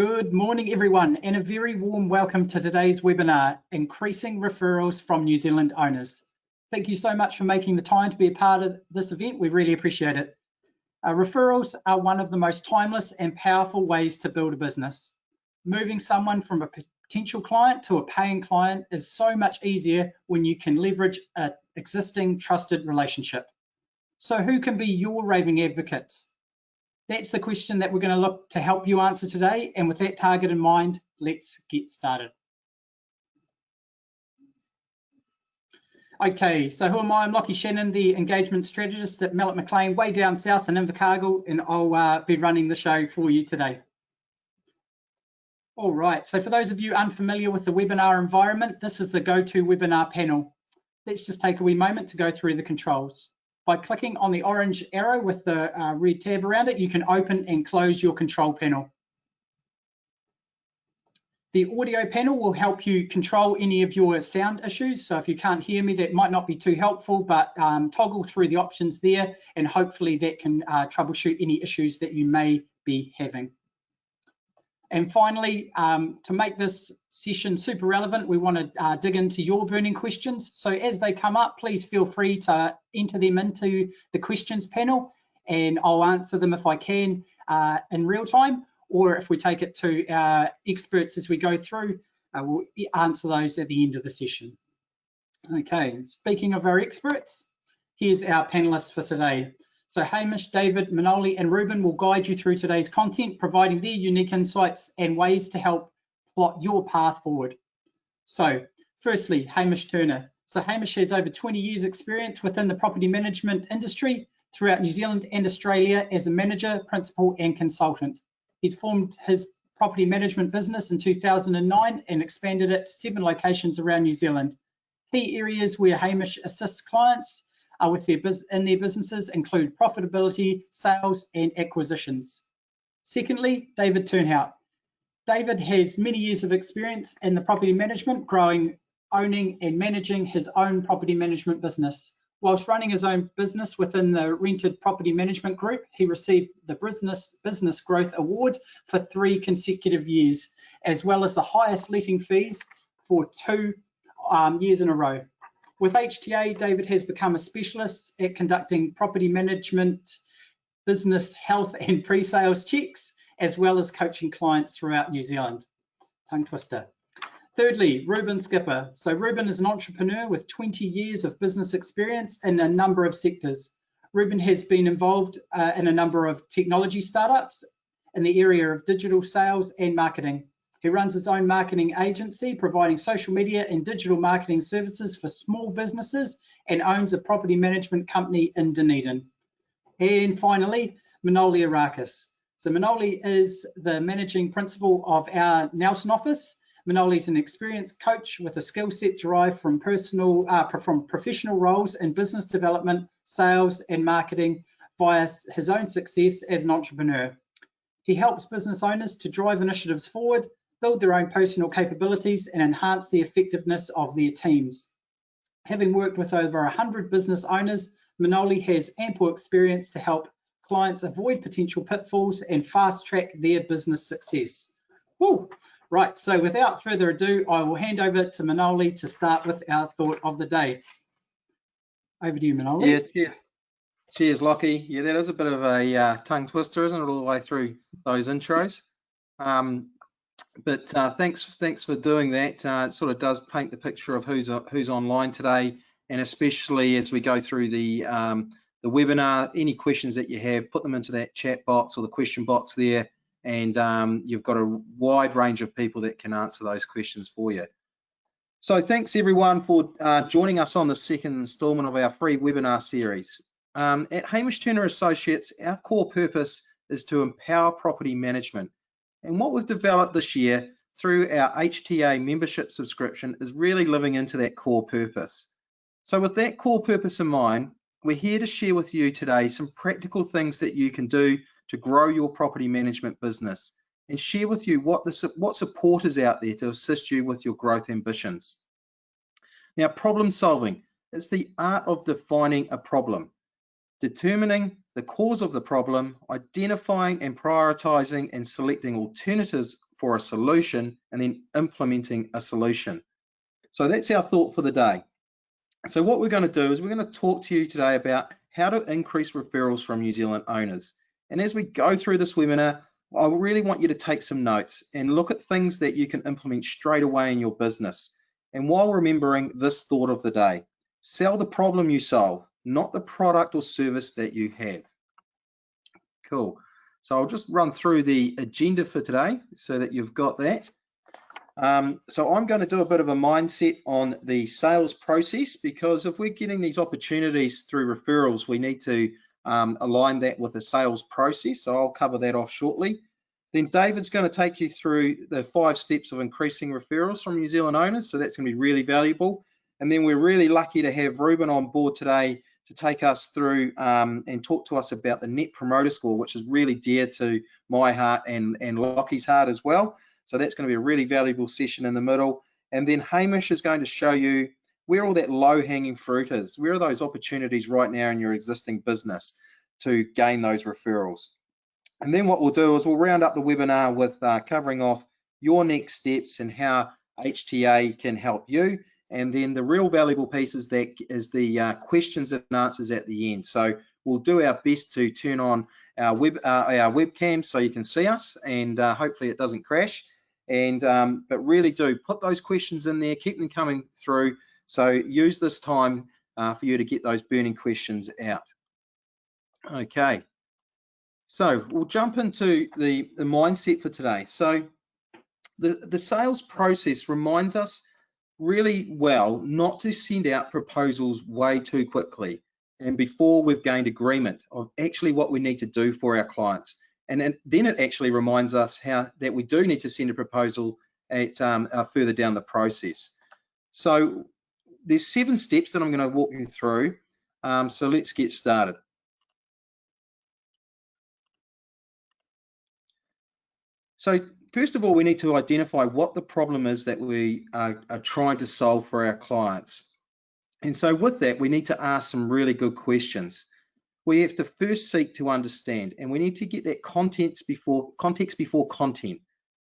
Good morning, everyone, and a very warm welcome to today's webinar, Increasing Referrals from New Zealand Owners. Thank you so much for making the time to be a part of this event. We really appreciate it. Referrals are one of the most timeless and powerful ways to build a business. Moving someone from a potential client to a paying client is so much easier when you can leverage an existing trusted relationship. So who can be your raving advocates? That's the question that we're going to look to help you answer today. And with that target in mind, let's get started. Okay, so who am I? I'm Lockie Shannon, the engagement strategist at Mallet McLean, way down south in Invercargill, and I'll be running the show for you today. All right, so for those of you unfamiliar with the webinar environment, this is the go-to webinar panel. Let's just take a wee moment to go through the controls. By clicking on the orange arrow with the red tab around it, you can open and close your control panel. The audio panel will help you control any of your sound issues. So if you can't hear me, that might not be too helpful, but toggle through the options there, and hopefully that can troubleshoot any issues that you may be having. And finally, to make this session super relevant, we want to dig into your burning questions. So as they come up, please feel free to enter them into the questions panel, and I'll answer them if I can in real time, or if we take it to our experts as we go through, we'll answer those at the end of the session. Okay, speaking of our experts, here's our panelists for today. So Hamish, David, Manoli, and Ruben will guide you through today's content, providing their unique insights and ways to help plot your path forward. So firstly, Hamish Turner. So Hamish has over 20 years experience within the property management industry throughout New Zealand and Australia as a manager, principal, and consultant. He's formed his property management business in 2009 and expanded it to 7 locations around New Zealand. Key areas where Hamish assists clients in their businesses include profitability, sales, and acquisitions. Secondly, David Turnhout. David has many years of experience in the property management, growing, owning, and managing his own property management business. Whilst running his own business within the Rented Property Management Group, he received the Business Growth Award for 3 consecutive years, as well as the highest letting fees for 2 years in a row. With HTA, David has become a specialist at conducting property management, business health and pre-sales checks, as well as coaching clients throughout New Zealand. Tongue twister. Thirdly, Ruben Skipper. So Ruben is an entrepreneur with 20 years of business experience in a number of sectors. Ruben has been involved in a number of technology startups in the area of digital sales and marketing. He runs his own marketing agency, providing social media and digital marketing services for small businesses, and owns a property management company in Dunedin. And finally, Manoli Arakis. So Manoli is the managing principal of our Nelson office. Manoli is an experienced coach with a skill set derived from professional roles in business development, sales, and marketing via his own success as an entrepreneur. He helps business owners to drive initiatives forward, build their own personal capabilities, and enhance the effectiveness of their teams. Having worked with over 100 business owners, Manoli has ample experience to help clients avoid potential pitfalls and fast-track their business success. Woo! Right, so without further ado, I will hand over to Manoli to start with our thought of the day. Over to you, Manoli. Yeah, cheers. Cheers, Lockie. Yeah, that is a bit of a tongue twister, isn't it, all the way through those intros? But thanks for doing that. It sort of does paint the picture of who's online today, and especially as we go through the webinar. Any questions that you have, put them into that chat box or the question box there, and you've got a wide range of people that can answer those questions for you. So thanks everyone for joining us on the second instalment of our free webinar series. At Hamish Turner Associates, our core purpose is to empower property management. And what we've developed this year through our HTA membership subscription is really living into that core purpose. So with that core purpose in mind, we're here to share with you today some practical things that you can do to grow your property management business, and share with you what support is out there to assist you with your growth ambitions. Now, problem solving is the art of defining a problem, determining the cause of the problem, identifying and prioritizing and selecting alternatives for a solution and then implementing a solution. So that's our thought for the day. So what we're going to do is we're going to talk to you today about how to increase referrals from New Zealand owners. And as we go through this webinar, I really want you to take some notes and look at things that you can implement straight away in your business. And while remembering this thought of the day, sell the problem you solve, not the product or service that you have. Cool. So I'll just run through the agenda for today so that you've got that. So I'm going to do a bit of a mindset on the sales process, because if we're getting these opportunities through referrals, we need to align that with the sales process. So I'll cover that off shortly. Then David's going to take you through the 5 steps of increasing referrals from New Zealand owners. So that's going to be really valuable. And then we're really lucky to have Ruben on board today to take us through and talk to us about the Net Promoter Score, which is really dear to my heart and Lockie's heart as well. So that's going to be a really valuable session in the middle. And then Hamish is going to show you where all that low-hanging fruit is. Where are those opportunities right now in your existing business to gain those referrals? And then what we'll do is we'll round up the webinar with covering off your next steps and how HTA can help you. And then the real valuable piece is the questions and answers at the end. So we'll do our best to turn on our webcam so you can see us, and hopefully it doesn't crash. And but really do put those questions in there, keep them coming through. So use this time for you to get those burning questions out. Okay, so we'll jump into the mindset for today. So the sales process reminds us really well not to send out proposals way too quickly and before we've gained agreement of actually what we need to do for our clients. And then it actually reminds us that we do need to send a proposal at further down the process. So there's 7 steps that I'm going to walk you through. So let's get started. So first of all, we need to identify what the problem is that we are trying to solve for our clients. And so with that, we need to ask some really good questions. We have to first seek to understand, and we need to get that context before content.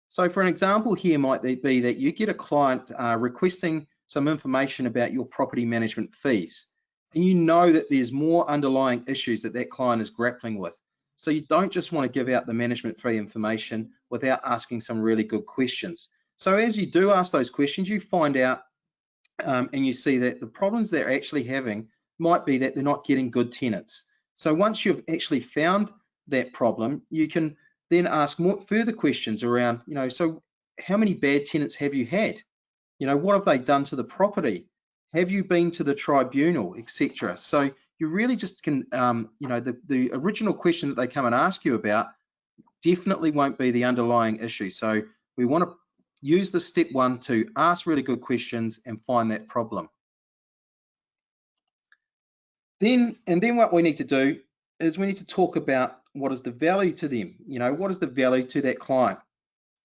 So for an example here might be that you get a client requesting some information about your property management fees, and you know that there's more underlying issues that client is grappling with. So you don't just want to give out the management fee information without asking some really good questions. So as you do ask those questions, you find out and you see that the problems they're actually having might be that they're not getting good tenants. So once you've actually found that problem, you can then ask further questions around, so how many bad tenants have you had? What have they done to the property? Have you been to the tribunal, etc.? So you really just can, the original question that they come and ask you about definitely won't be the underlying issue. So we want to use the step 1 to ask really good questions and find that problem. Then what we need to do is we need to talk about what is the value to them. What is the value to that client?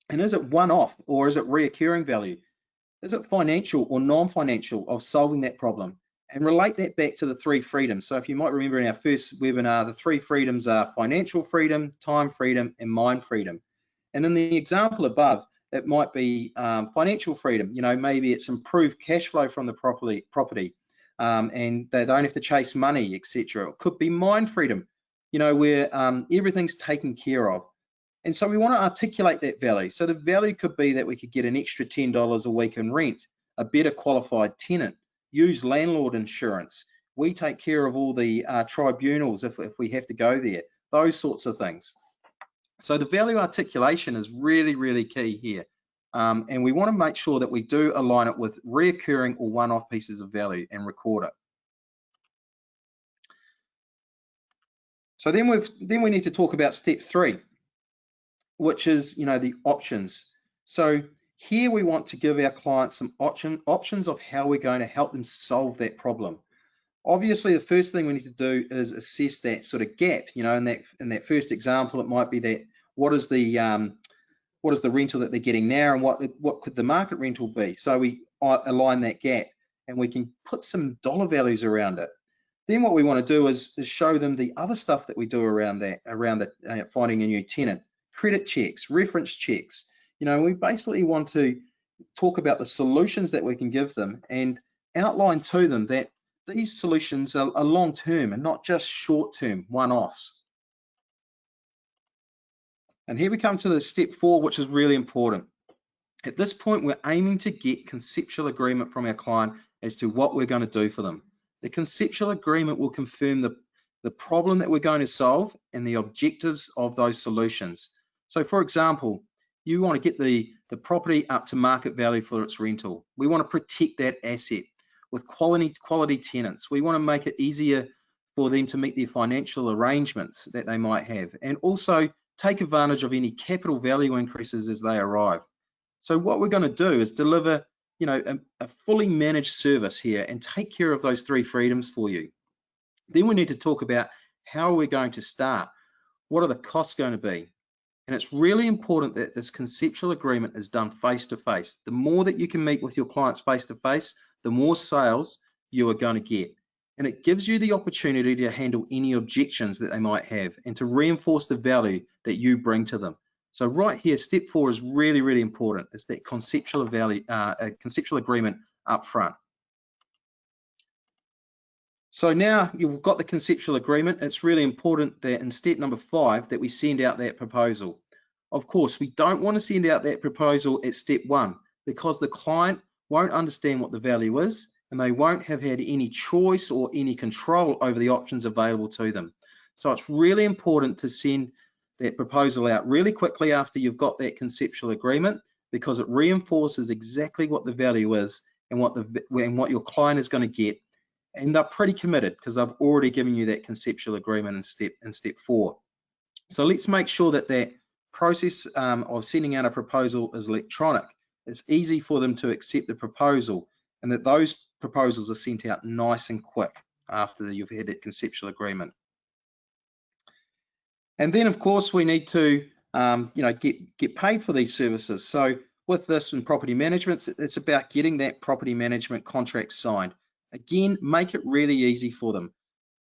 And is it one-off or is it reoccurring value? Is it financial or non-financial of solving that problem? And relate that back to the 3 freedoms. So if you might remember in our first webinar, the 3 freedoms are financial freedom, time freedom, and mind freedom. And in the example above, it might be financial freedom. Maybe it's improved cash flow from the property. And they don't have to chase money, etc. It could be mind freedom, where everything's taken care of. And so we want to articulate that value. So the value could be that we could get an extra $10 a week in rent, a better qualified tenant, use landlord insurance. We take care of all the tribunals if we have to go there, those sorts of things. So the value articulation is really, really key here. And we want to make sure that we do align it with reoccurring or one-off pieces of value and record it. So then we need to talk about step 3, which is the options. So here we want to give our clients some options of how we're going to help them solve that problem. Obviously, the first thing we need to do is assess that sort of gap. In that first example, it might be that what is the rental that they're getting now, and what could the market rental be? So we align that gap, and we can put some dollar values around it. Then what we want to do is show them the other stuff that we do around finding a new tenant, credit checks, reference checks. We basically want to talk about the solutions that we can give them and outline to them that these solutions are long-term and not just short-term one-offs. And here we come to the step 4, which is really important. At this point, we're aiming to get conceptual agreement from our client as to what we're going to do for them. The conceptual agreement will confirm the problem that we're going to solve and the objectives of those solutions. So for example, you want to get the property up to market value for its rental. We want to protect that asset with quality tenants. We want to make it easier for them to meet their financial arrangements that they might have, and also take advantage of any capital value increases as they arrive. So what we're going to do is deliver, a fully managed service here and take care of those 3 freedoms for you. Then we need to talk about how we're going to start. What are the costs going to be? And it's really important that this conceptual agreement is done face-to-face. The more that you can meet with your clients face-to-face, the more sales you are going to get. And it gives you the opportunity to handle any objections that they might have and to reinforce the value that you bring to them. So right here, step 4 is really, really important. It's that conceptual agreement up front. So now you've got the conceptual agreement. It's really important that in step number 5 that we send out that proposal. Of course, we don't want to send out that proposal at step 1 because the client won't understand what the value is and they won't have had any choice or any control over the options available to them. So it's really important to send that proposal out really quickly after you've got that conceptual agreement, because it reinforces exactly what the value is and what your client is going to get. And they're pretty committed because I've already given you that conceptual agreement in step 4. So let's make sure that that process of sending out a proposal is electronic. It's easy for them to accept the proposal, and that those proposals are sent out nice and quick after you've had that conceptual agreement. And then of course we need to get paid for these services. So with this in property management, it's about getting that property management contract signed. Again, make it really easy for them.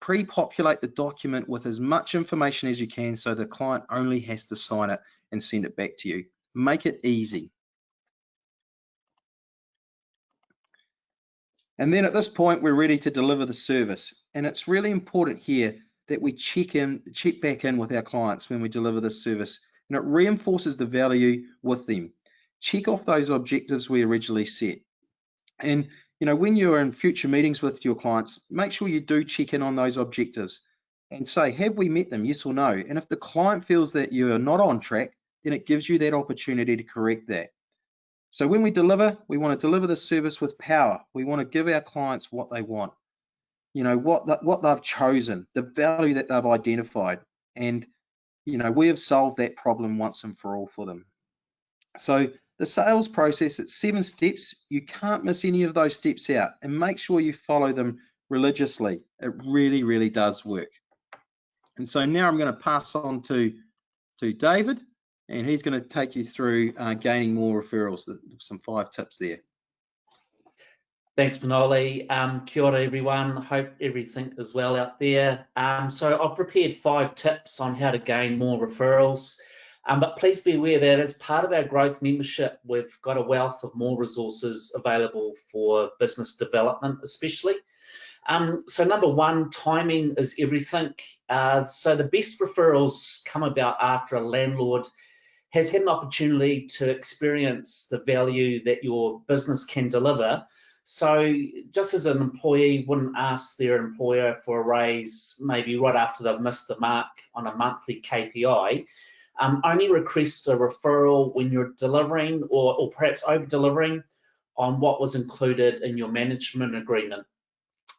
Pre-populate the document with as much information as you can so the client only has to sign it and send it back to you. Make it easy. And then at this point, we're ready to deliver the service. And it's really important here that we check back in with our clients when we deliver this service, and it reinforces the value with them. Check off those objectives we originally set. And when you're in future meetings with your clients, make sure you do check in on those objectives and say, have we met them, yes or no? And if the client feels that you are not on track, then it gives you that opportunity to correct that. So when we deliver, we want to deliver the service with power. We want to give our clients what they want, what they've chosen, the value that they've identified. And, we have solved that problem once and for all for them. So the sales process, it's 7 steps. You can't miss any of those steps out, and make sure you follow them religiously. It really, really does work. And so now I'm going to pass on to David, and he's going to take you through gaining more referrals, some 5 tips there. Thanks, Manoli. Kia ora, everyone. Hope everything is well out there. So I've prepared 5 tips on how to gain more referrals. But please be aware that as part of our growth membership, we've got a wealth of more resources available for business development, especially. So number 1, timing is everything. So the best referrals come about after a landlord has had an opportunity to experience the value that your business can deliver. So just as an employee wouldn't ask their employer for a raise maybe right after they've missed the mark on a monthly KPI, only request a referral when you're delivering or perhaps over-delivering on what was included in your management agreement.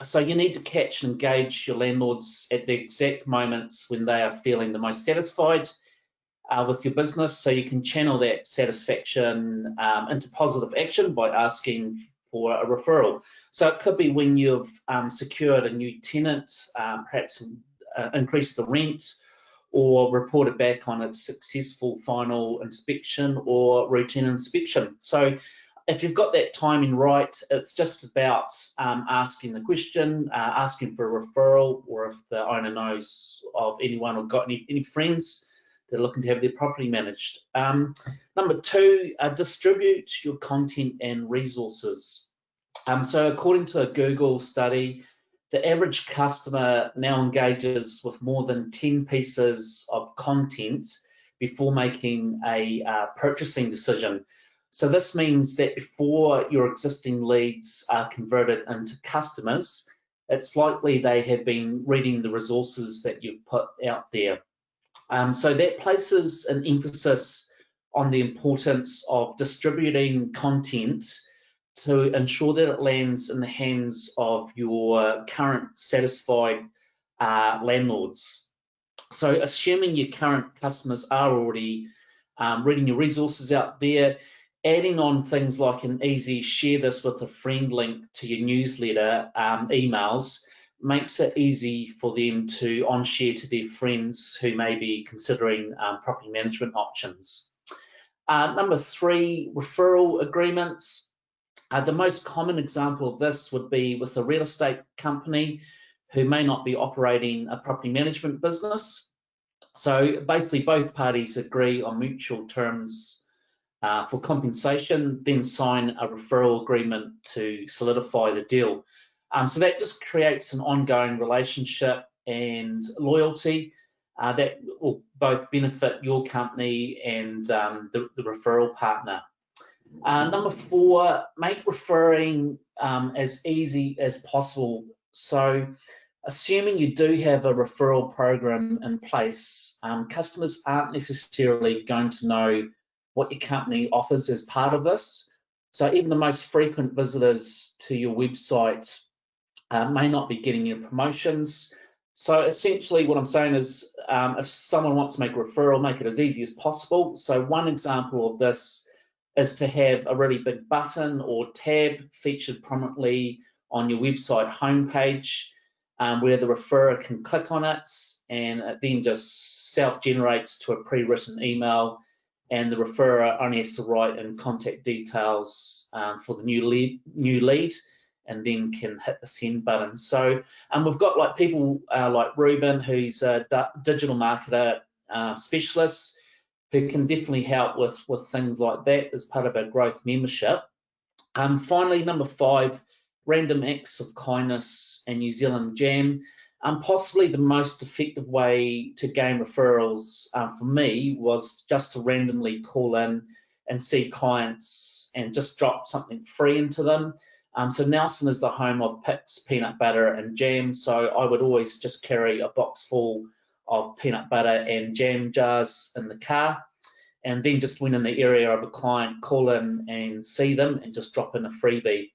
So you need to catch and engage your landlords at the exact moments when they are feeling the most satisfied with your business, so you can channel that satisfaction into positive action by asking for a referral. So it could be when you've secured a new tenant, perhaps increased the rent, or reported back on a successful final inspection or routine inspection. So if you've got that timing right, it's just about asking the question, asking for a referral, or if the owner knows of anyone or got any friends that are looking to have their property managed. Number two, distribute your content and resources. So according to a Google study, the average customer now engages with more than 10 pieces of content before making a purchasing decision. So this means that before your existing leads are converted into customers, it's likely they have been reading the resources that you've put out there. So that places an emphasis on the importance of distributing content to ensure that it lands in the hands of your current satisfied landlords. So assuming your current customers are already reading your resources out there, adding on things like an easy share this with a friend link to your newsletter emails makes it easy for them to on-share to their friends who may be considering property management options. Number three, referral agreements. The most common example of this would be with a real estate company who may not be operating a property management business. So basically both parties agree on mutual terms for compensation, then sign a referral agreement to solidify the deal. So that just creates an ongoing relationship and loyalty that will both benefit your company and the referral partner. Number four, make referring as easy as possible. So assuming you do have a referral program in place, customers aren't necessarily going to know what your company offers as part of this. So even the most frequent visitors to your website may not be getting your promotions. So essentially what I'm saying is if someone wants to make a referral, make it as easy as possible. So one example of this is to have a really big button or tab featured prominently on your website homepage where the referrer can click on it, and it then just self-generates to a pre-written email, and the referrer only has to write in contact details for the new lead and then can hit the send button. So we've got like people like Ruben, who's a digital marketer specialist, who can definitely help with things like that as part of our growth membership. Finally, number five, random acts of kindness and New Zealand Jam. Possibly the most effective way to gain referrals for me was just to randomly call in and see clients and just drop something free into them. So Nelson is the home of Picks, peanut butter and jam, so I would always just carry a box full of peanut butter and jam jars in the car, and then just when in the area of a client, call in and see them and just drop in a freebie.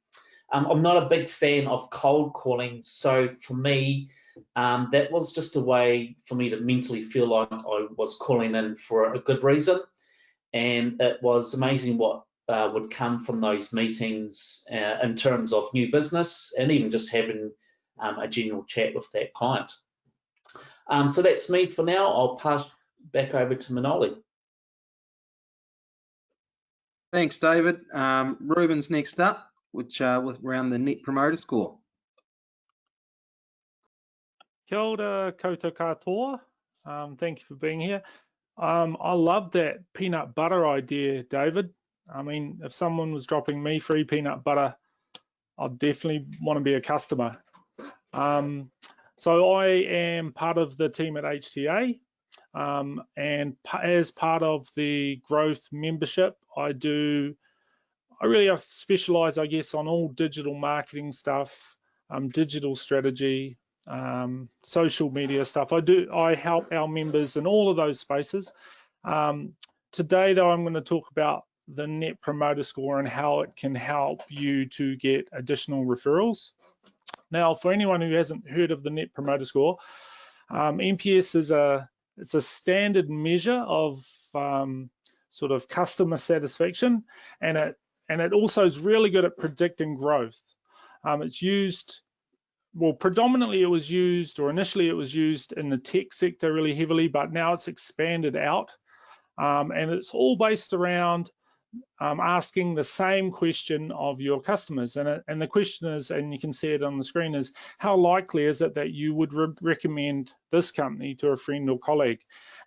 I'm not a big fan of cold calling, so for me, that was just a way for me to mentally feel like I was calling in for a good reason, and it was amazing what would come from those meetings in terms of new business and even just having a general chat with that client. So that's me for now. I'll pass back over to Manoli. Thanks, David. Ruben's next up, which with around the Net Promoter Score. Kia ora koutou katoa. Thank you for being here. I love that peanut butter idea, David. I mean, if someone was dropping me free peanut butter, I'd definitely want to be a customer. So I am part of the team at HTA, and as part of the growth membership, I really specialize, I guess, on all digital marketing stuff, digital strategy, social media stuff. I help our members in all of those spaces. Today, though, I'm going to talk about the Net Promoter Score and how it can help you to get additional referrals. Now, for anyone who hasn't heard of the Net Promoter Score, NPS is it's a standard measure of sort of customer satisfaction, and it also is really good at predicting growth. It's used, well, predominantly it was used, or initially it was used in the tech sector really heavily, but now it's expanded out, and it's all based around asking the same question of your customers, and the question is, and you can see it on the screen, is how likely is it that you would recommend this company to a friend or colleague?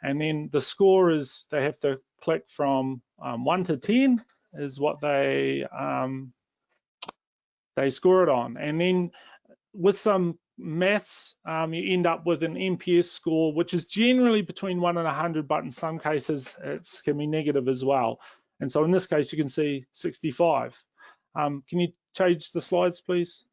And then the score is, they have to click from 1 to 10 is what they score it on. And then with some maths, you end up with an NPS score, which is generally between 1 and 100, but in some cases it can be negative as well. And so in this case, you can see 65. Can you change the slides, please?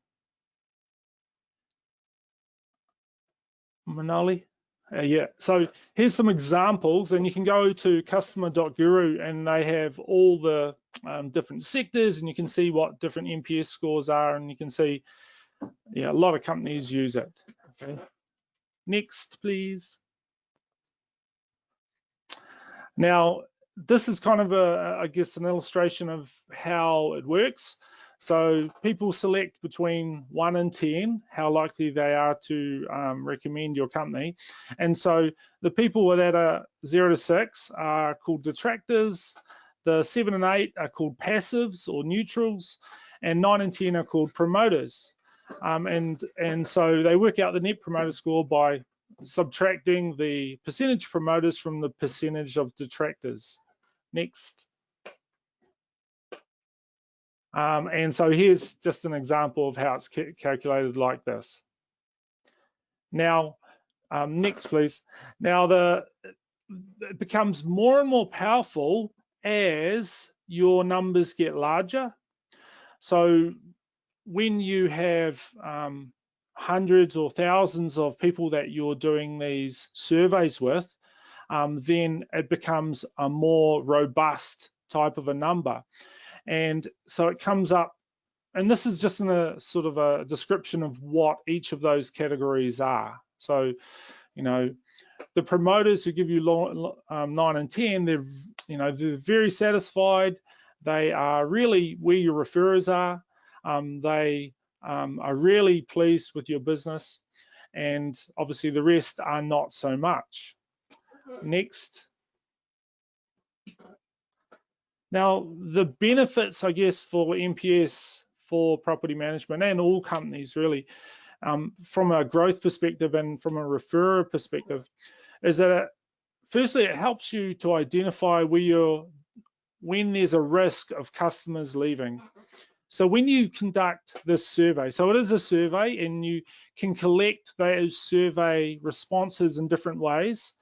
Manoli? Yeah, so here's some examples, and you can go to customer.guru and they have all the different sectors, and you can see what different NPS scores are, and you can see, yeah, a lot of companies use it. Okay. Next, please. Now, this is kind of I guess, an illustration of how it works. So people select between 1 and 10, how likely they are to recommend your company. And so the people that are 0 to 6 are called detractors. The 7 and 8 are called passives or neutrals, and 9 and 10 are called promoters. And so they work out the net promoter score by subtracting the percentage promoters from the percentage of detractors. Next. And so here's just an example of how it's calculated like this. Now, next please. Now it becomes more and more powerful as your numbers get larger. So when you have hundreds or thousands of people that you're doing these surveys with, then it becomes a more robust type of a number. And so it comes up, and this is just in a sort of a description of what each of those categories are. So, you know, the promoters who give you 9 and 10, they're very satisfied. They are really where your referrers are. They are really pleased with your business, and obviously the rest are not so much. Next. Now, the benefits, I guess, for NPS for property management and all companies really, from a growth perspective and from a referrer perspective, is that firstly, it helps you to identify when there's a risk of customers leaving. So when you conduct this survey, so it is a survey and you can collect those survey responses in different ways.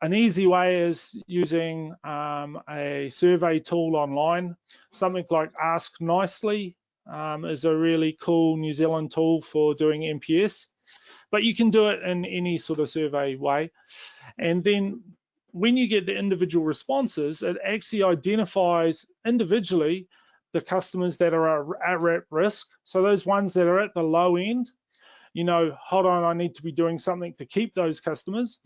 An easy way is using a survey tool online. Something like Ask Nicely is a really cool New Zealand tool for doing NPS, but you can do it in any sort of survey way. And then when you get the individual responses, it actually identifies individually the customers that are at risk. So those ones that are at the low end, you know, hold on, I need to be doing something to keep those customers.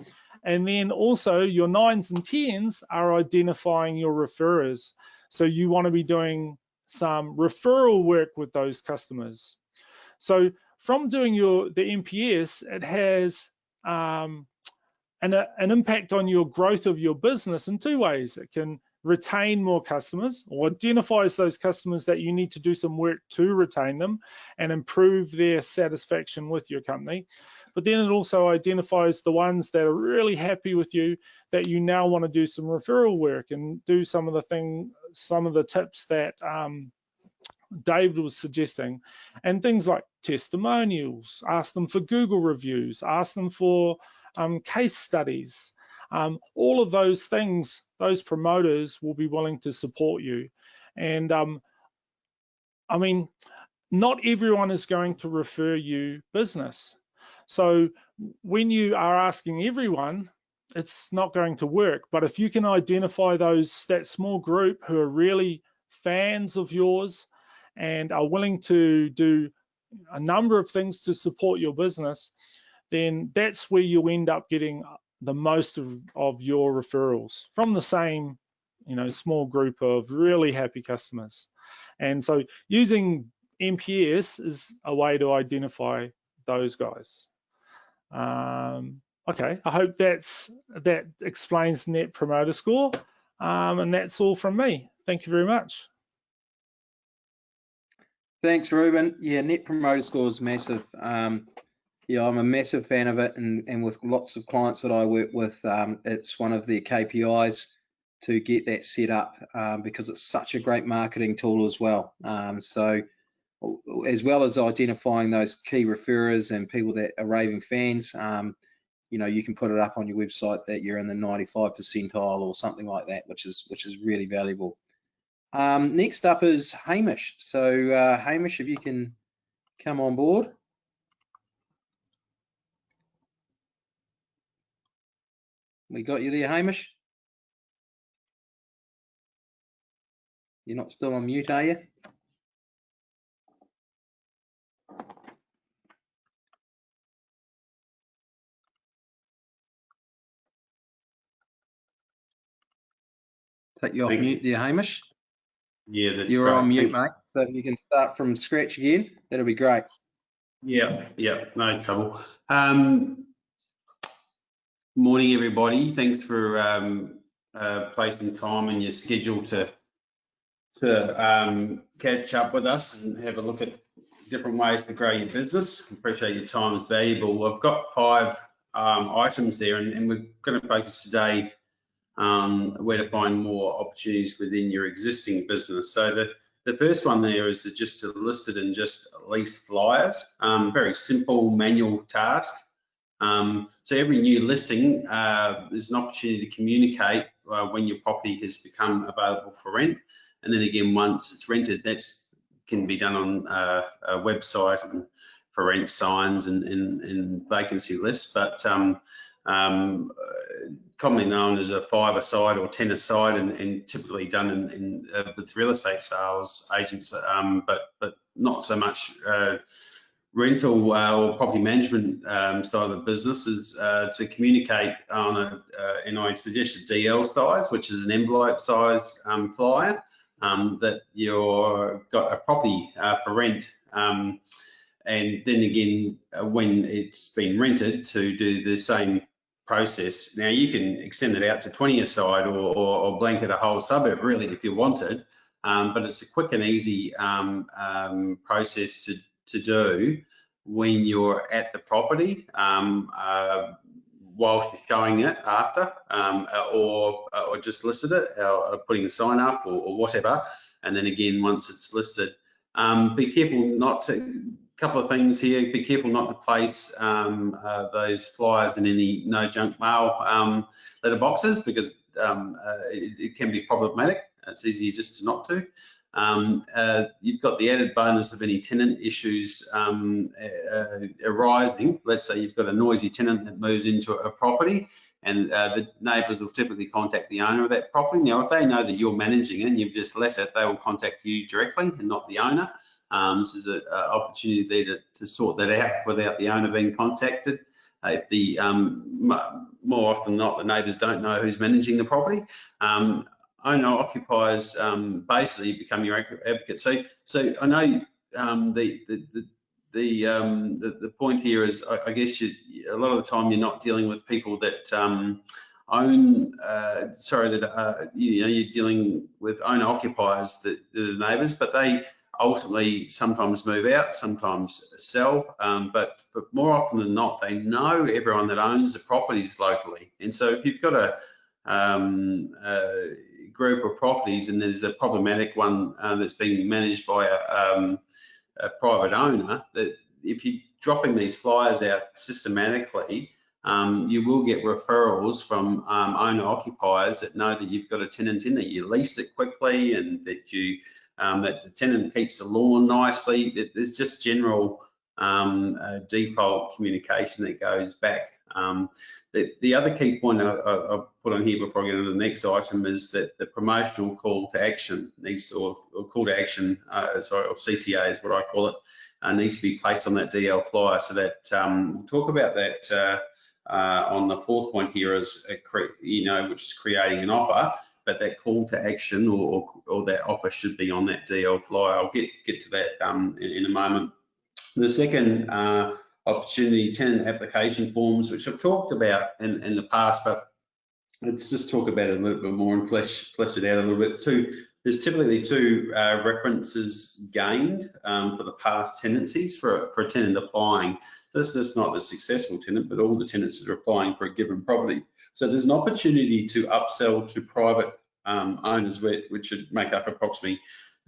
And then also your 9s and 10s are identifying your referrers. So you want to be doing some referral work with those customers. So from doing the NPS, it has an impact on your growth of your business in two ways. It can retain more customers, or identifies those customers that you need to do some work to retain them and improve their satisfaction with your company. But then it also identifies the ones that are really happy with you, that you now want to do some referral work and do some of the tips that David was suggesting, and things like testimonials, ask them for Google reviews, ask them for case studies. All of those things, those promoters will be willing to support you. And I mean, not everyone is going to refer you business. So when you are asking everyone, it's not going to work. But if you can identify that small group who are really fans of yours and are willing to do a number of things to support your business, then that's where you end up getting the most of your referrals from the same, small group of really happy customers. And so using NPS is a way to identify those guys. Okay, I hope that explains Net Promoter Score, and that's all from me. Thank you very much. Thanks, Ruben. Yeah, Net Promoter Score is massive. Yeah, I'm a massive fan of it, and with lots of clients that I work with, it's one of their KPIs to get that set up, because it's such a great marketing tool as well. So as well as identifying those key referrers and people that are raving fans, you know, you can put it up on your website that you're in the 95th percentile or something like that, which is really valuable. Next up is Hamish. So Hamish, if you can come on board. We got you there, Hamish? You're not still on mute, are you? Take you off mute there, Hamish. Yeah, that's You're great. on mute, mate. So if you can start from scratch again, that'll be great. Yeah, no trouble. Morning, everybody. Thanks for placing time in your schedule to catch up with us and have a look at different ways to grow your business. Appreciate your time is valuable. I've got 5 items there, and we're going to focus today where to find more opportunities within your existing business. So the first one there is just to list it in just lease flyers. Very simple manual task. So every new listing is an opportunity to communicate when your property has become available for rent. And then again, once it's rented, that can be done on a website and for rent signs and vacancy lists. But commonly known as a 5-a-side or 10-a-side, and typically done with real estate sales agents, but not so much rental or property management side of the business, is to communicate on and I suggest a DL size, which is an envelope sized flyer, that you've got a property for rent. And then again, when it's been rented, to do the same process. Now you can extend it out to 20-a-side or blanket a whole suburb really if you wanted, but it's a quick and easy process to do when you're at the property, whilst you're showing it after, or just listed it, or putting a sign up or whatever. And then again, once it's listed, be careful not to. Couple of things here. Be careful not to place those flyers in any no junk mail letter boxes, because it can be problematic. It's easier just to not to. You've got the added bonus of any tenant issues arising. Let's say you've got a noisy tenant that moves into a property, and the neighbours will typically contact the owner of that property. Now, if they know that you're managing it and you've just let it, they will contact you directly and not the owner. This is an opportunity there to sort that out without the owner being contacted. If the more often than not, the neighbours don't know who's managing the property. Owner occupiers basically become your advocate. So I know the point here is, I guess a lot of the time you're not dealing with people that you're dealing with owner occupiers, the neighbours, but they ultimately sometimes move out, sometimes sell, but more often than not, they know everyone that owns the properties locally. And so if you've got a group of properties and there's a problematic one that's being managed by a private owner, that if you're dropping these flyers out systematically, you will get referrals from owner occupiers that know that you've got a tenant in, that you lease it quickly, and that that the tenant keeps the lawn nicely. There's just general default communication that goes back. The other key point I'll put on here before I get into the next item is that the promotional call to action needs, or call to action, or CTA is what I call it, needs to be placed on that DL flyer. So that we'll talk about that on the 4th point here, is which is creating an offer. But that call to action or that offer should be on that DL flyer. I'll get to that in a moment. The second opportunity, tenant application forms, which I've talked about in the past, but let's just talk about it a little bit more and flesh it out a little bit. There's typically 2 references gained for the past tenancies for a tenant applying. This is not the successful tenant, but all the tenants that are applying for a given property. So there's an opportunity to upsell to private owners, which should make up approximately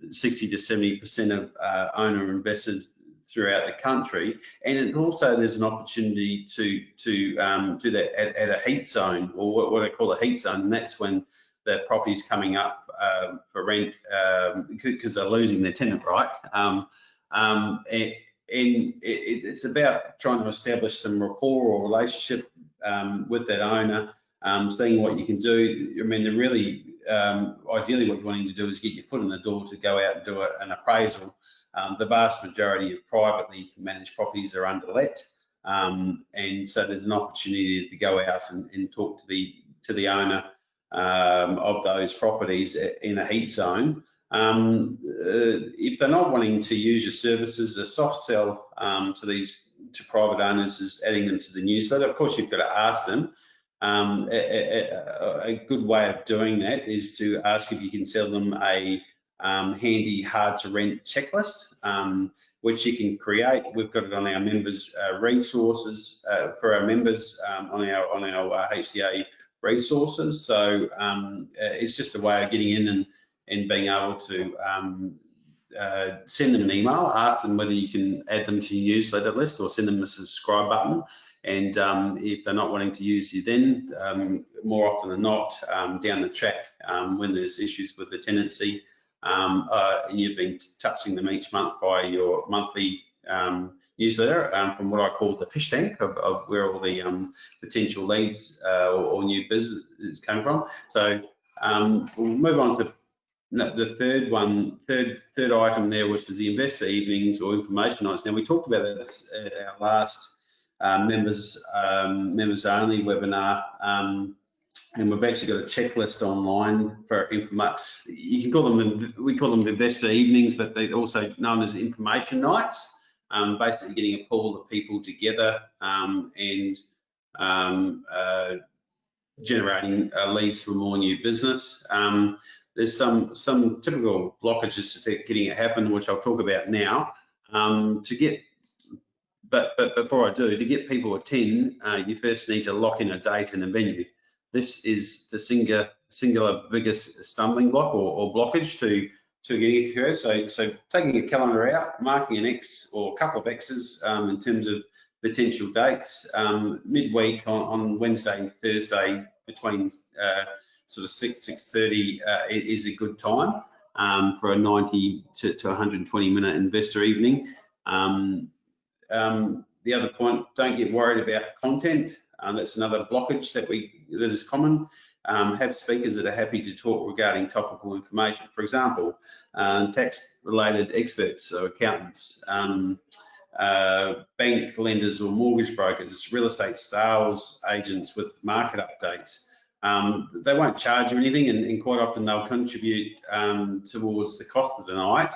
60 to 70% of owner investors throughout the country. And it also there's an opportunity to do that at a heat zone, or what I call a heat zone, and that's when the property's coming up for rent because they're losing their tenant, right? And it's about trying to establish some rapport or relationship with that owner, seeing what you can do. I mean, really, ideally what you're wanting to do is get your foot in the door to go out and do an appraisal. The vast majority of privately managed properties are underlet, and so there's an opportunity to go out and talk to the owner of those properties in a heat zone. If they're not wanting to use your services, a soft sell to private owners is adding them to the newsletter. Of course, you've got to ask them. A good way of doing that is to ask if you can sell them a handy, hard to rent checklist, which you can create. We've got it on our members' resources for our members on our HTA resources. So it's just a way of getting in and being able to send them an email, ask them whether you can add them to your newsletter list or send them a subscribe button. And if they're not wanting to use you, then more often than not, down the track, when there's issues with the tenancy, you've been touching them each month via your monthly newsletter, from what I call the fish tank of where all the potential leads or new business is coming from. So we'll move on to the third item there, which is the investor evenings or information nights. Now, we talked about this at our last members only webinar, and we've actually got a checklist online for information. You can call them, we call them investor evenings, but they're also known as information nights. Basically getting a pool of people together and generating leads for more new business. There's some typical blockages to getting it happen, which I'll talk about now. But before I do, to get people to attend, you first need to lock in a date and a venue. This is the singular biggest stumbling block or blockage to getting it occurred. So taking a calendar out, marking an X or a couple of X's in terms of potential dates. Midweek on Wednesday and Thursday between sort of 6:30 is a good time for a 90 to 120 minute investor evening. The other point, don't get worried about content. That's another blockage that is common. Have speakers that are happy to talk regarding topical information. For example, tax-related experts, so accountants, bank lenders or mortgage brokers, real estate sales agents with market updates. They won't charge you anything, and quite often they'll contribute towards the cost of the night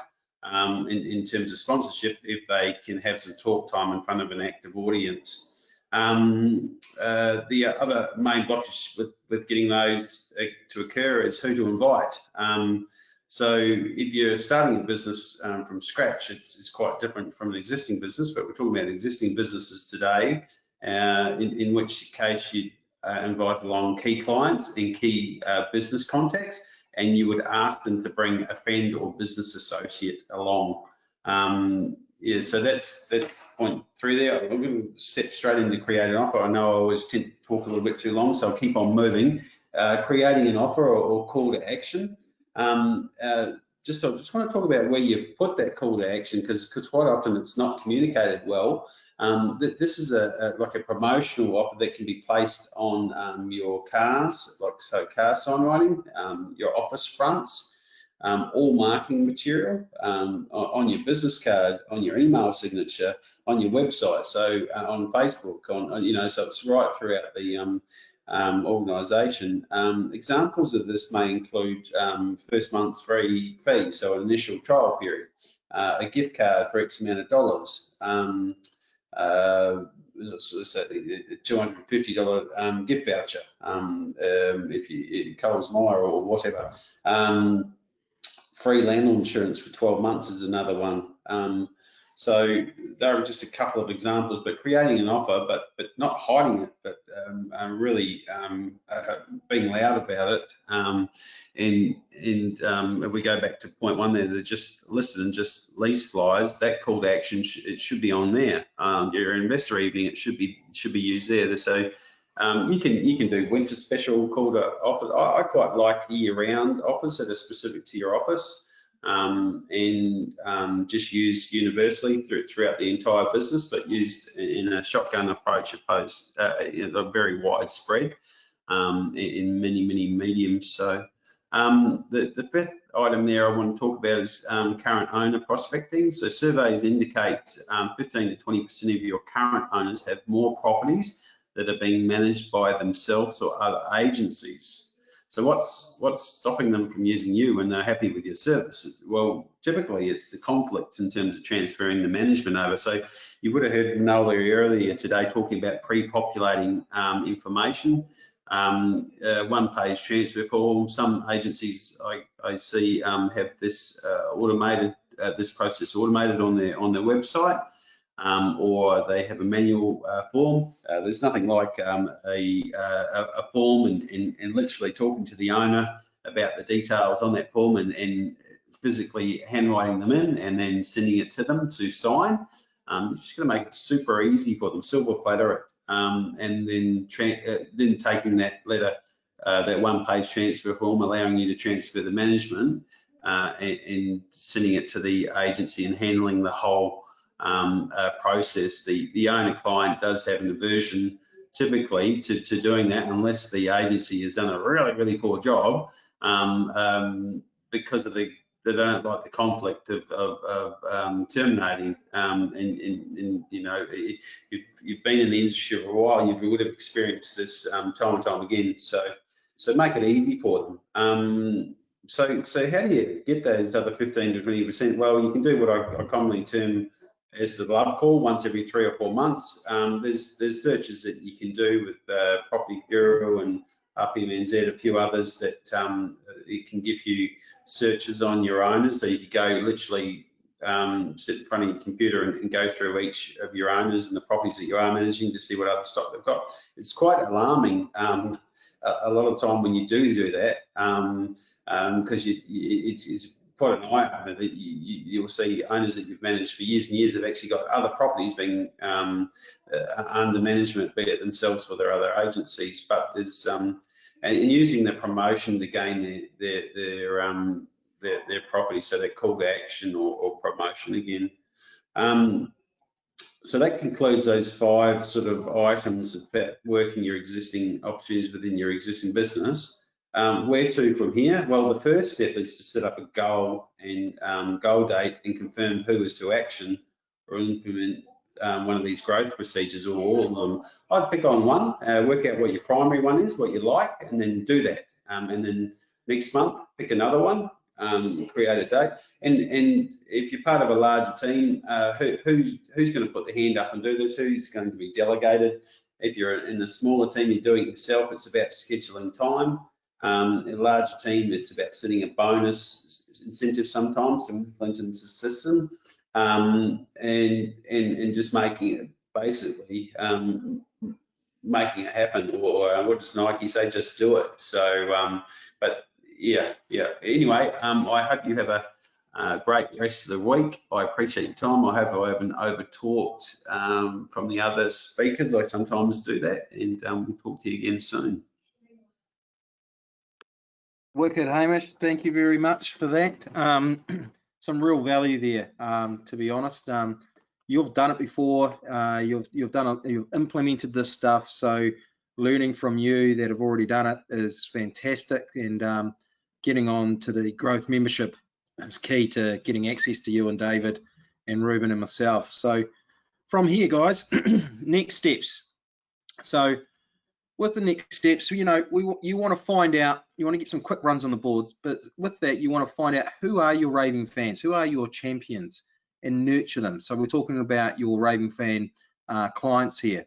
in terms of sponsorship if they can have some talk time in front of an active audience. The other main blockage with getting those to occur is who to invite. So if you're starting a business from scratch, it's quite different from an existing business, but we're talking about existing businesses today, in which case you invite along key clients and key business contacts, and you would ask them to bring a friend or business associate along. Yeah, so that's point 3 there. I'm going to step straight into create an offer. I know I always tend to talk a little bit too long, so I'll keep on moving. Creating an offer or call to action. I just want to talk about where you put that call to action, because quite often it's not communicated well. This is like a promotional offer that can be placed on your cars, like car signwriting, your office fronts, all marketing material, on your business card, on your email signature, on your website, so on Facebook, so it's right throughout the organisation. Examples of this may include first month's free fee, so an initial trial period, a gift card for X amount of dollars, $250 gift voucher, if you Coles Myer or whatever. Free landlord insurance for 12 months is another one. So there are just a couple of examples, but creating an offer, but not hiding it, but really being loud about it. If we go back to point one there, they're just listed and just lease flyers. That call to action, it should be on there. Your investor evening, it should be used there. So you can do winter special call to offer. I quite like year-round offers that are specific to your office. Just used universally throughout the entire business, but used in a shotgun approach opposed a very widespread in many mediums. So the fifth item there I want to talk about is current owner prospecting. So surveys indicate 15 to 20% of your current owners have more properties that are being managed by themselves or other agencies. So what's stopping them from using you when they're happy with your service? Well, typically it's the conflict in terms of transferring the management over. So you would have heard Manoli earlier today talking about pre-populating information, one-page transfer form. Some agencies I see have this this process automated on their website. Or they have a manual form. There's nothing like a form and literally talking to the owner about the details on that form and physically handwriting them in and then sending it to them to sign. It's just going to make it super easy for them, silver platter it, and then taking that letter, that one-page transfer form, allowing you to transfer the management and sending it to the agency and handling the whole process. The owner client does have an aversion typically to doing that unless the agency has done a really poor job because of they don't like the conflict of terminating. And you know, you've been in the industry for a while, you would have experienced this time and time again. So make it easy for them. So how do you get those other 15 to 20%? Well, you can do what I commonly term as the love call once every 3 or 4 months. There's searches that you can do with Property Guru and RPMNZ, a few others that it can give you searches on your owners. So you could go literally sit in front of your computer and go through each of your owners and the properties that you are managing to see what other stock they've got. It's quite alarming a lot of the time when you do that because it's quite an eye-opener that you'll see owners that you've managed for years and years have actually got other properties being under management, be it themselves or their other agencies. But there's and using the promotion to gain their property, so their call to action or promotion again. So that concludes those 5 sort of items about working your existing opportunities within your existing business. Where to from here? Well, the first step is to set up a goal and goal date and confirm who is to action or implement one of these growth procedures or all of them. I'd pick on one, work out what your primary one is, what you like, and then do that. And then next month, pick another one, create a date. And if you're part of a larger team, who's going to put the hand up and do this? Who's going to be delegated? If you're in a smaller team, you're doing it yourself, it's about scheduling time. In a larger team, it's about setting a bonus incentive sometimes to implement into the system, and just making it basically making it happen. Or what does Nike say? Just do it. So, but yeah. Anyway, I hope you have a great rest of the week. I appreciate your time. I hope I haven't over talked from the other speakers. I sometimes do that, and we'll talk to you again soon. Wicked, Hamish. Thank you very much for that. Some real value there, to be honest. You've done it before. You've implemented this stuff. So learning from you that have already done it is fantastic. And getting on to the growth membership is key to getting access to you and David and Ruben and myself. So from here, guys, next steps. So with the next steps, you know, you want to find out, you want to get some quick runs on the boards, but with that, you want to find out who are your raving fans, who are your champions, and nurture them. So we're talking about your raving fan clients here.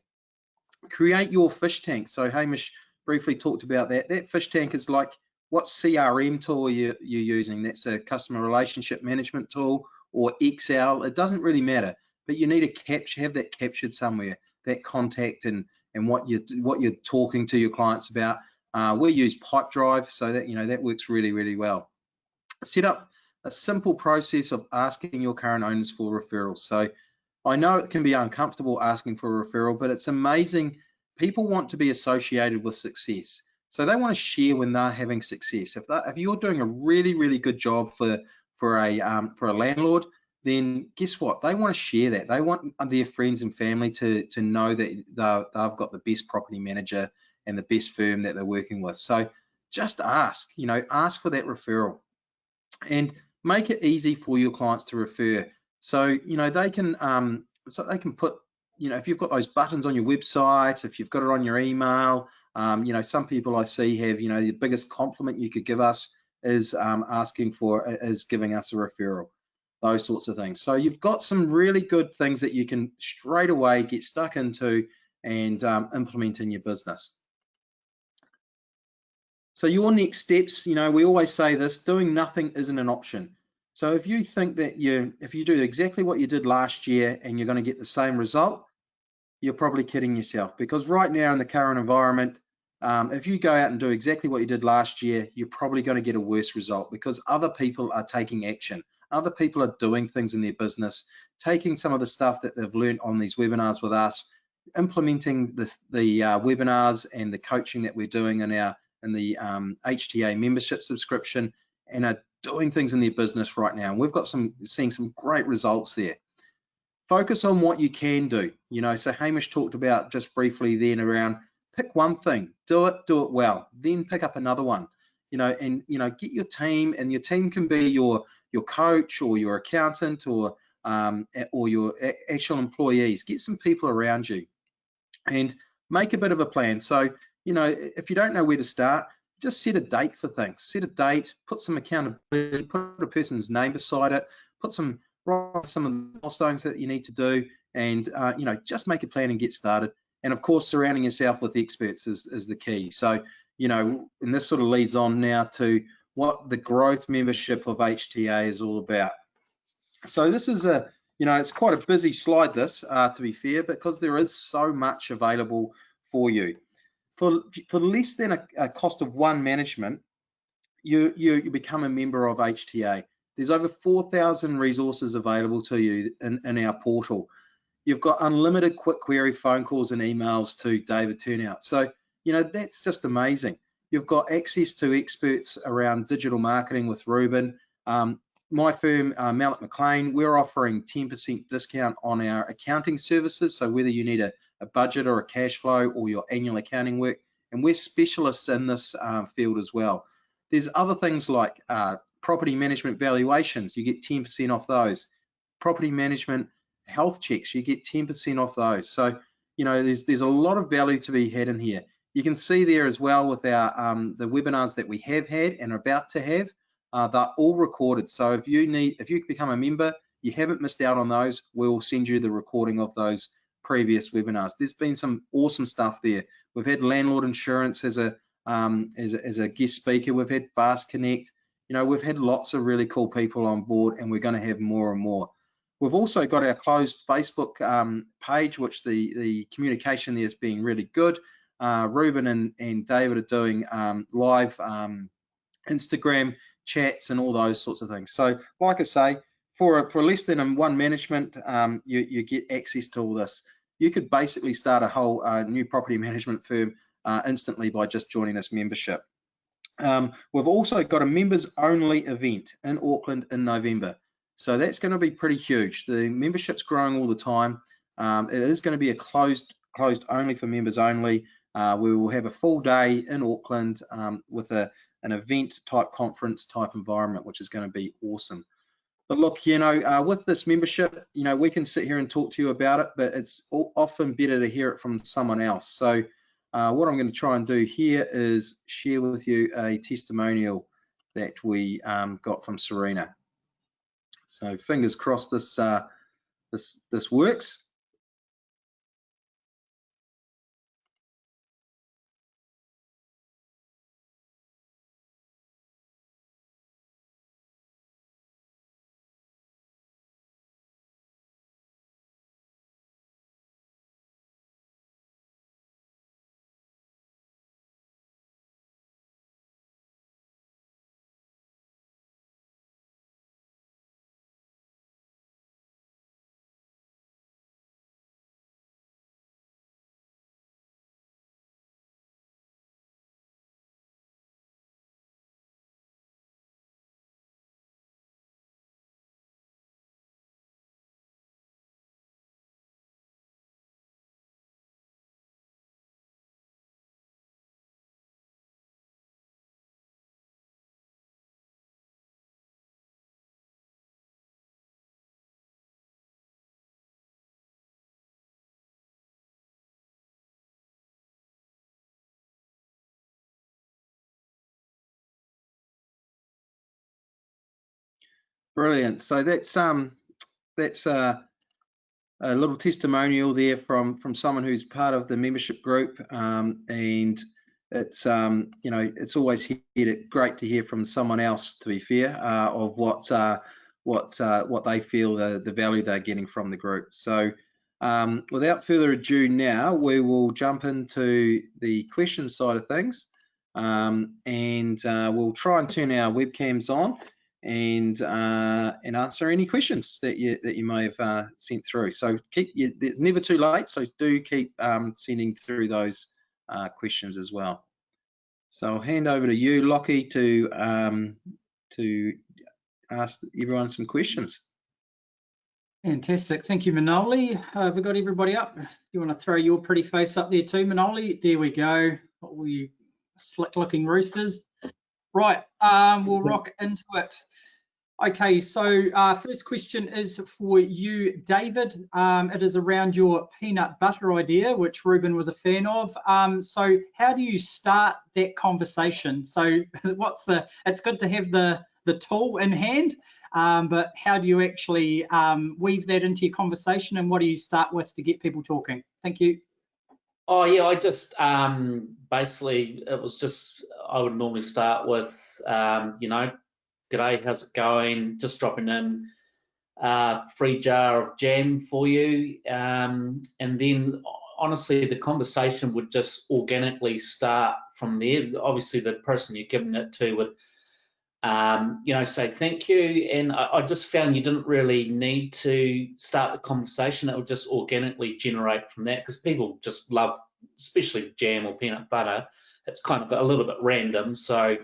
Create your fish tank. So Hamish briefly talked about that. That fish tank is like, what CRM tool you're using? That's a customer relationship management tool or Excel. It doesn't really matter, but you need to have that captured somewhere, that contact and what you're talking to your clients about. We use Pipedrive, so that that works really well. Set up a simple process of asking your current owners for referrals. So I know it can be uncomfortable asking for a referral, but it's amazing. People want to be associated with success. So they want to share when they're having success. If you're doing a really good job for a landlord, then guess what? They want to share that. They want their friends and family to know that they've got the best property manager and the best firm that they're working with. So just ask, ask for that referral and make it easy for your clients to refer. So they can put, if you've got those buttons on your website, if you've got it on your email, some people I see have, the biggest compliment you could give us is giving us a referral, those sorts of things. So you've got some really good things that you can straight away get stuck into and implement in your business. So your next steps, we always say this, doing nothing isn't an option. So if you think that if you do exactly what you did last year and you're going to get the same result, you're probably kidding yourself, because right now in the current environment, if you go out and do exactly what you did last year, you're probably going to get a worse result, because other people are taking action. Other people are doing things in their business, taking some of the stuff that they've learned on these webinars with us, implementing the webinars and the coaching that we're doing in the HTA membership subscription, and are doing things in their business right now. And we've got seeing some great results there. Focus on what you can do. So Hamish talked about just briefly then around pick one thing, do it well, then pick up another one. And get your team, and your team can be your coach or your accountant or your actual employees. Get some people around you and make a bit of a plan. So if you don't know where to start, just set a date for things. Set a date, put some accountability, put a person's name beside it, write some of the milestones that you need to do, and just make a plan and get started. And of course, surrounding yourself with experts is the key. So and this sort of leads on now to what the growth membership of HTA is all about. So this is it's quite a busy slide, this, to be fair, because there is so much available for you. For less than a cost of one management, you become a member of HTA. There's over 4,000 resources available to you in our portal. You've got unlimited quick query phone calls and emails to David Turnout. So, that's just amazing. You've got access to experts around digital marketing with Ruben. My firm, Mallet McLean, we're offering 10% discount on our accounting services. So whether you need a budget or a cash flow or your annual accounting work, and we're specialists in this field as well. There's other things like property management valuations, you get 10% off those. Property management health checks, you get 10% off those. So, there's a lot of value to be had in here. You can see there as well with our the webinars that we have had and are about to have, they're all recorded. So if you become a member, you haven't missed out on those. We'll send you the recording of those previous webinars. There's been some awesome stuff there. We've had landlord insurance as a guest speaker. We've had Fast Connect. We've had lots of really cool people on board, and we're going to have more and more. We've also got our closed Facebook page, which the communication there has been really good. Ruben and David are doing live Instagram chats and all those sorts of things. So like I say, for less than one management, you get access to all this. You could basically start a whole new property management firm instantly by just joining this membership. We've also got a members only event in Auckland in November. So that's going to be pretty huge. The membership's growing all the time. It is going to be a closed only for members only. We will have a full day in Auckland with an event type conference type environment, which is going to be awesome. But look, with this membership, we can sit here and talk to you about it, but it's often better to hear it from someone else. So what I'm going to try and do here is share with you a testimonial that we got from Serena. So fingers crossed this works. Brilliant. So that's a little testimonial there from someone who's part of the membership group, and it's it's always great to hear from someone else, to be fair, of what they feel the value they're getting from the group. So without further ado, now we will jump into the question side of things, and we'll try and turn our webcams on and answer any questions that you may have sent through. So it's never too late, so do keep sending through those questions as well. So I'll hand over to you, Lockie, to ask everyone some questions. Fantastic. Thank you, Manoli. Have we got everybody up? You want to throw your pretty face up there too, Manoli? There we go. All you slick-looking roosters. Right, we'll rock into it. Okay, so first question is for you, David. It is around your peanut butter idea, which Ruben was a fan of. So how do you start that conversation? So it's good to have the tool in hand, but how do you actually weave that into your conversation, and what do you start with to get people talking? Thank you. Oh yeah, I just basically I would normally start with g'day, how's it going? Just dropping in free jar of jam for you, and then honestly the conversation would just organically start from there. Obviously the person you're giving it to would say thank you, and I just found you didn't really need to start the conversation. It would just organically generate from that, because people just love, especially jam or peanut butter. It's kind of a little bit random, so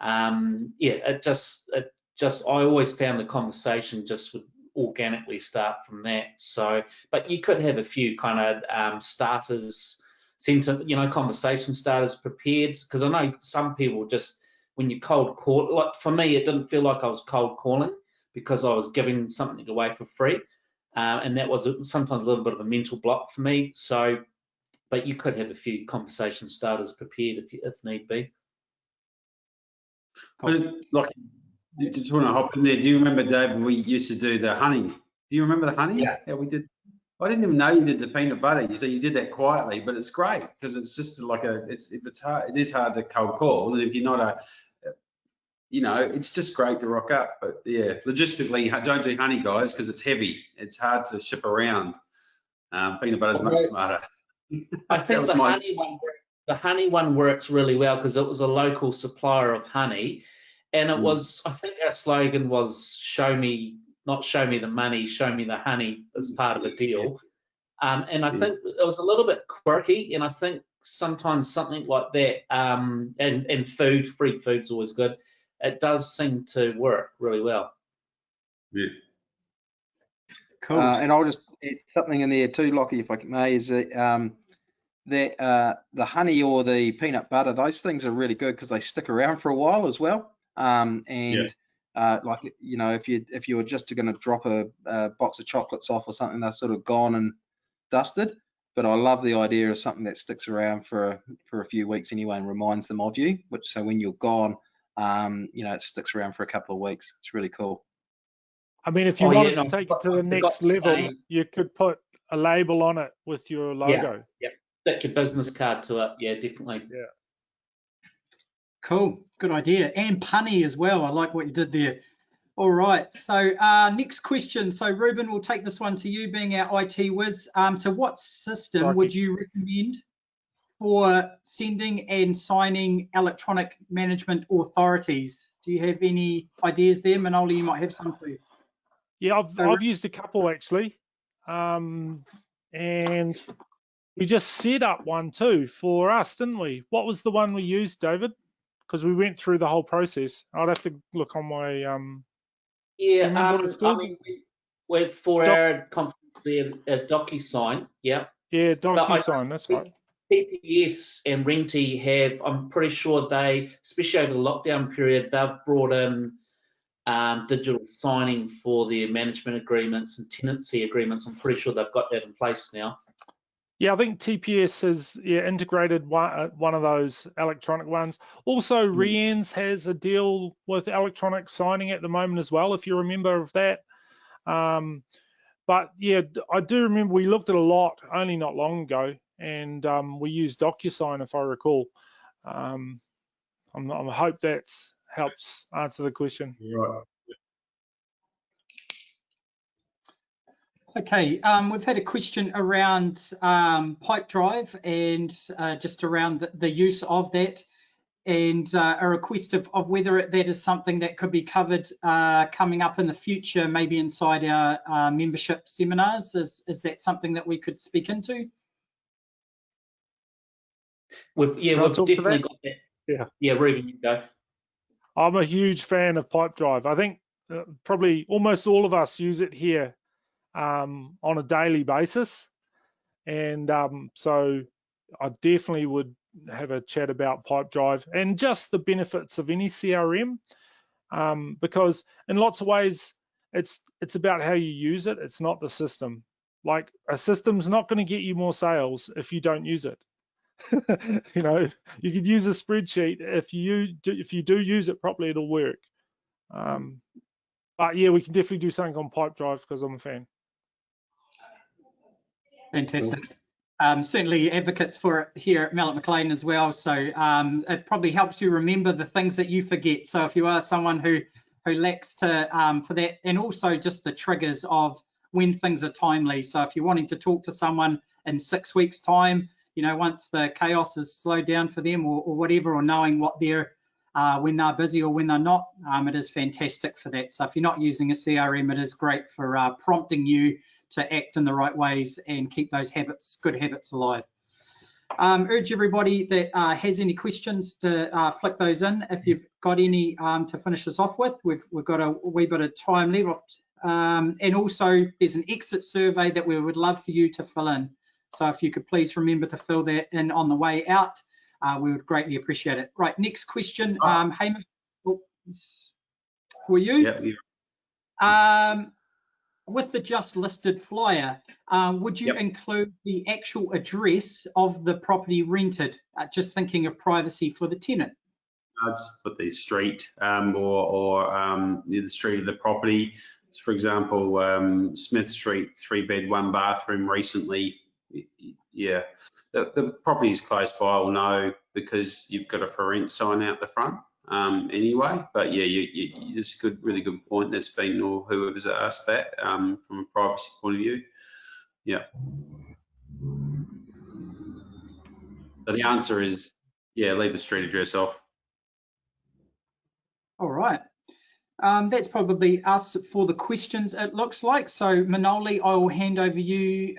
I always found the conversation just would organically start from that. So, but you could have a few kind of starters, conversation starters prepared, because I know some people just, when you cold call, like for me, it didn't feel like I was cold calling because I was giving something away for free, and that was sometimes a little bit of a mental block for me. So, but you could have a few conversation starters prepared if need be. Like, just want to hop in there. Do you remember, Dave, we used to do the honey? Do you remember the honey? Yeah. We did. I didn't even know you did the peanut butter. So you did that quietly, but it's great because it's just like it is hard to cold call, and if you're not it's just great to rock up. But yeah, logistically, don't do honey, guys, because it's heavy. It's hard to ship around. Peanut butter's much smarter. I think the honey one works really well because it was a local supplier of honey, and it was, I think our slogan was not show me the money, show me the honey as part of a deal. And I think it was a little bit quirky, and I think sometimes something like that, and free food's always good. It does seem to work really well. Yeah. Cool. And I'll just add something in there too, Lockie, if I may, is that the honey or the peanut butter, those things are really good because they stick around for a while as well. If you were just going to drop a box of chocolates off or something, they're sort of gone and dusted. But I love the idea of something that sticks around for a few weeks anyway and reminds them of you. So when you're gone, it sticks around for a couple of weeks. It's really cool. I mean, if you wanted to take it to the next level, you could put a label on it with your logo. Yeah. Stick your business card to it. Yeah, definitely. Yeah. Cool. Good idea. And punny as well. I like what you did there. All right. So next question. So Ruben, we'll take this one to you, being our IT whiz. So what system would you recommend for sending and signing electronic management authorities? Do you have any ideas there? Manoli, you might have some too. Yeah, I've used a couple actually, and we just set up one too for us, didn't we? What was the one we used, David? Because we went through the whole process. I'd have to look on my we're for our conference there, DocuSign. Yeah. Yeah, DocuSign. That's right. TPS and Renty have, I'm pretty sure they, especially over the lockdown period, they've brought in digital signing for their management agreements and tenancy agreements. I'm pretty sure they've got that in place now. Yeah, I think TPS has integrated one of those electronic ones. Also, Rienz has a deal with electronic signing at the moment as well, if you remember of that. But yeah, I do remember we looked at a lot only not long ago, and we used DocuSign, if I recall. I hope that helps answer the question. Right. Okay, we've had a question around Pipedrive and just around the use of that, and a request of whether that is something that could be covered coming up in the future, maybe inside our membership seminars. Is that something that we could speak into? We've definitely got that. Yeah, Ruben, you go. I'm a huge fan of Pipedrive. I think probably almost all of us use it here on a daily basis, and so I definitely would have a chat about Pipedrive and just the benefits of any CRM, because in lots of ways it's about how you use it. It's not the system. Like, a system's not going to get you more sales if you don't use it. You know, you could use a spreadsheet. If you do use it properly, it'll work. But yeah, we can definitely do something on Pipedrive because I'm a fan. Fantastic. Certainly advocates for it here at Mallet McLean as well. So it probably helps you remember the things that you forget. So if you are someone who lacks to for that, and also just the triggers of when things are timely. So if you're wanting to talk to someone in 6 weeks' time, you know, once the chaos has slowed down for them or whatever, or knowing what they're when they're busy or when they're not, it is fantastic for that. So if you're not using a CRM, it is great for prompting you to act in the right ways and keep those good habits alive. Urge everybody that has any questions to flick those in. If you've got any to finish this off with, we've got a wee bit of time left. And also there's an exit survey that we would love for you to fill in. So if you could please remember to fill that in on the way out, we would greatly appreciate it. Right, next question, Hamish, for you. Yeah. With the just listed flyer, would you include the actual address of the property rented? Just thinking of privacy for the tenant. I'd just put the street or the street of the property. So for example, Smith Street, 3-bed, 1-bathroom recently. Yeah, the property is close by. I'll know because you've got a for rent sign out the front anyway. But yeah, it's a really good point that's been, or whoever's asked that from a privacy point of view. Yeah. So the answer is, yeah, leave the street address off. All right. That's probably us for the questions, it looks like. So Manoli, I will hand over to you,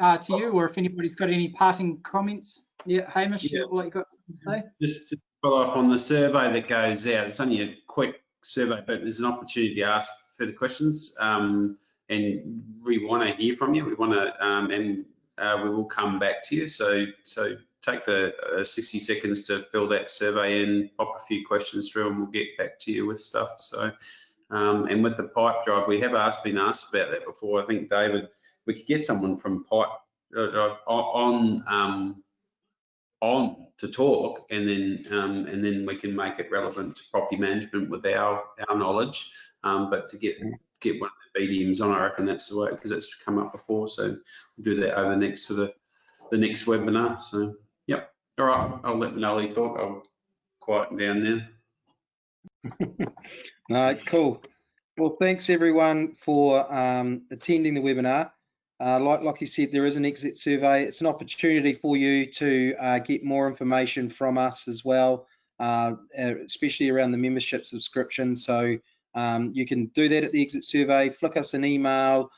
or if anybody's got any parting comments. Yeah, Hamish, what you got to say? Just to follow up on the survey that goes out, it's only a quick survey, but there's an opportunity to ask further questions, and we want to hear from you. We want to, and we will come back to you. So take the 60 seconds to fill that survey in, pop a few questions through, and we'll get back to you with stuff. So. And with the Pipedrive, we have been asked about that before. I think, David, we could get someone from Pipedrive on to talk, and then we can make it relevant to property management with our knowledge. But to get one of the BDMs on, I reckon that's the way, because it's come up before. So we'll do that over next to the next webinar. So yep, all right. I'll let Manoli talk. I'll quieten down there. No, cool. Well, thanks everyone for attending the webinar. Like you said, there is an exit survey. It's an opportunity for you to get more information from us as well, especially around the membership subscription. So you can do that at the exit survey, flick us an email,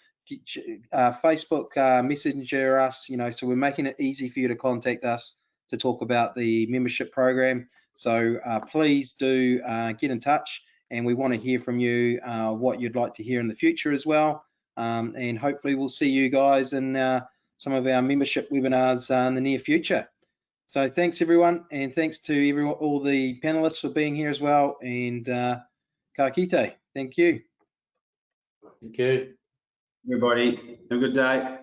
Facebook Messenger us, you know, so we're making it easy for you to contact us to talk about the membership program. So please do get in touch, and we want to hear from you what you'd like to hear in the future as well. And hopefully we'll see you guys in some of our membership webinars in the near future. So thanks everyone, and thanks to all the panelists for being here as well, and ka kite. Thank you. Thank you. Everybody, have a good day.